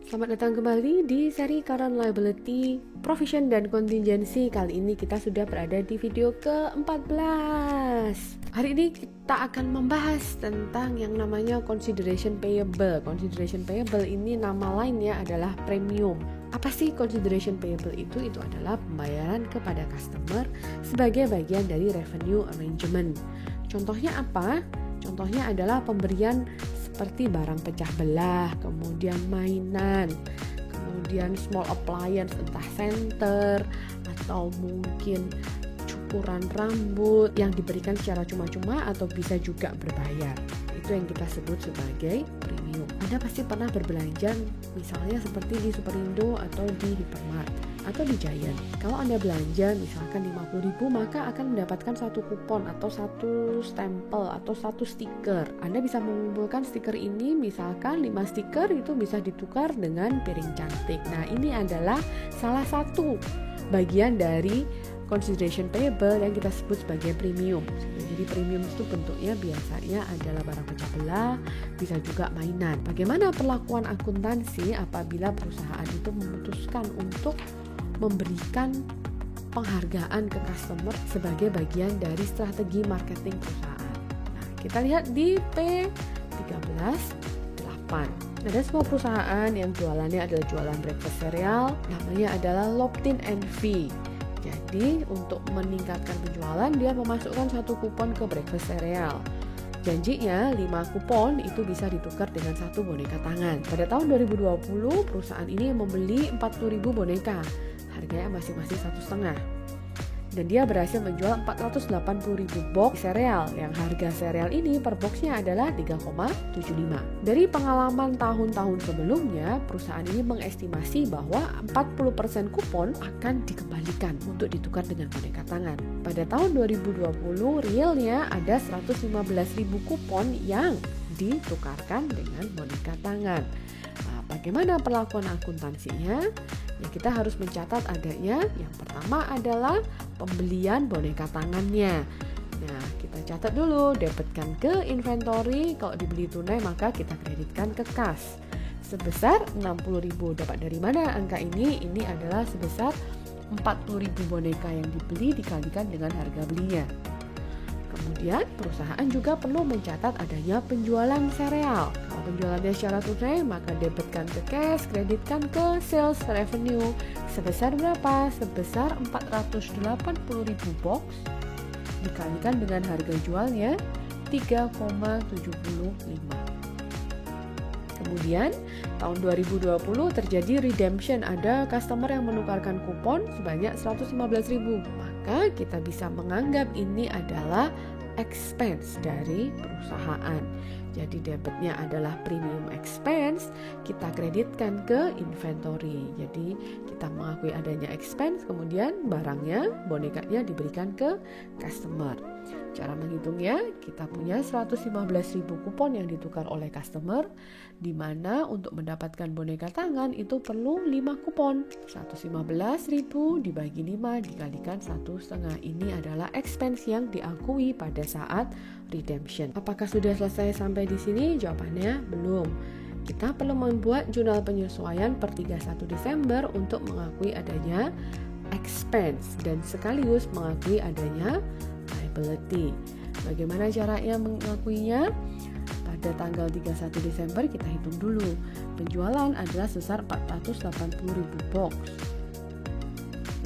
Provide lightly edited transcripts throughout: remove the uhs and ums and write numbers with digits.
Selamat datang kembali di seri Current Liability, Provision dan Contingency. Kali ini kita sudah berada di video ke-14. Hari ini kita akan membahas tentang yang namanya Consideration Payable. Consideration Payable ini nama lainnya adalah premium. Apa sih Consideration Payable itu? Itu adalah pembayaran kepada customer sebagai bagian dari revenue arrangement. Contohnya apa? Contohnya adalah pemberian seperti barang pecah belah, kemudian mainan, kemudian small appliance entah senter atau mungkin cukuran rambut yang diberikan secara cuma-cuma atau bisa juga berbayar. Itu yang kita sebut sebagai premium. Anda pasti pernah berbelanja misalnya seperti di Superindo atau di Hypermart atau di Giant. Kalau Anda belanja misalkan 50.000, maka akan mendapatkan satu kupon atau satu stempel atau satu stiker. Anda bisa mengumpulkan stiker ini, misalkan 5 stiker itu bisa ditukar dengan piring cantik. Nah, ini adalah salah satu bagian dari consideration payable yang kita sebut sebagai premium. Jadi premium itu bentuknya biasanya adalah barang pecah belah, bisa juga mainan. Bagaimana perlakuan akuntansi apabila perusahaan itu memutuskan untuk memberikan penghargaan ke customer sebagai bagian dari strategi marketing perusahaan? Nah, kita lihat di P13.8. Ada sebuah perusahaan yang jualannya adalah jualan breakfast cereal, namanya adalah Lupton & V. Jadi untuk meningkatkan penjualan, dia memasukkan satu kupon ke breakfast cereal. Janjinya 5 kupon itu bisa ditukar dengan satu boneka tangan. Pada tahun 2020, perusahaan ini membeli 40.000 boneka. Harganya masing-masing 1,5. Dan dia berhasil menjual 480.000 box sereal, yang harga sereal ini per boxnya adalah 3,75. Dari pengalaman tahun-tahun sebelumnya, perusahaan ini mengestimasi bahwa 40% kupon akan dikembalikan untuk ditukar dengan boneka tangan. Pada tahun 2020, realnya ada 115.000 kupon yang ditukarkan dengan boneka tangan. Nah, bagaimana perlakuan akuntansinya? Ya, kita harus mencatat adanya yang pertama adalah pembelian boneka tangannya. Nah, kita catat dulu, debitkan ke inventory. Kalau dibeli tunai maka kita kreditkan ke kas sebesar 60.000. Dapat dari mana angka ini? Ini adalah sebesar 40.000 boneka yang dibeli dikalikan dengan harga belinya. Kemudian perusahaan juga perlu mencatat adanya penjualan sereal. Kalau penjualannya secara tunai, maka debitkan ke cash, kreditkan ke sales revenue. Sebesar berapa? Sebesar 480.000 box dikalikan dengan harga jualnya 3,75. Kemudian tahun 2020 terjadi redemption, ada customer yang menukarkan kupon sebanyak 115.000. Maka kita bisa menganggap ini adalah expense dari perusahaan. Jadi debitnya adalah premium expense, kita kreditkan ke inventory. Jadi kita mengakui adanya expense, kemudian barangnya, bonekanya diberikan ke customer. Cara menghitungnya, kita punya 115.000 kupon yang ditukar oleh customer, di mana untuk mendapatkan boneka tangan itu perlu 5 kupon. 115.000 dibagi 5 dikalikan 1,5. Ini adalah expense yang diakui pada saat redemption. Apakah sudah selesai sampai di sini? Jawabannya belum. Kita perlu membuat jurnal penyesuaian per 31 Desember untuk mengakui adanya expense dan sekaligus mengakui adanya liability. Bagaimana caranya mengakuinya? Pada tanggal 31 Desember kita hitung dulu. Penjualan adalah sebesar 480.000 box.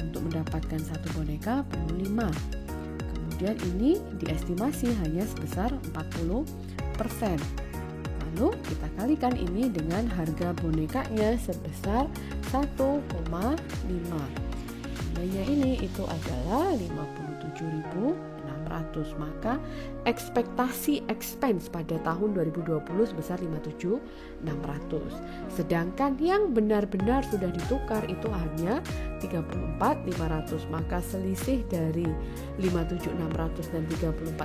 Untuk mendapatkan satu boneka perlu 5. Kemudian ini diestimasi hanya sebesar 40%. Lalu kita kalikan ini dengan harga bonekanya sebesar 1,5. Nilainya ini itu adalah 57.600. Maka ekspektasi expense pada tahun 2020 sebesar 57.600. Sedangkan yang benar-benar sudah ditukar itu hanya 34.500. Maka selisih dari 57.600 dan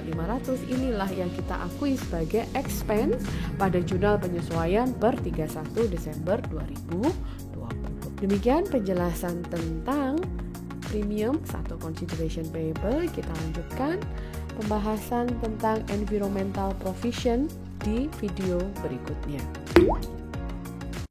34.500 inilah yang kita akui sebagai expense pada jurnal penyesuaian per 31 Desember 2020. Demikian penjelasan tentang premium atau consideration payable. Kita lanjutkan pembahasan tentang environmental provision di video berikutnya.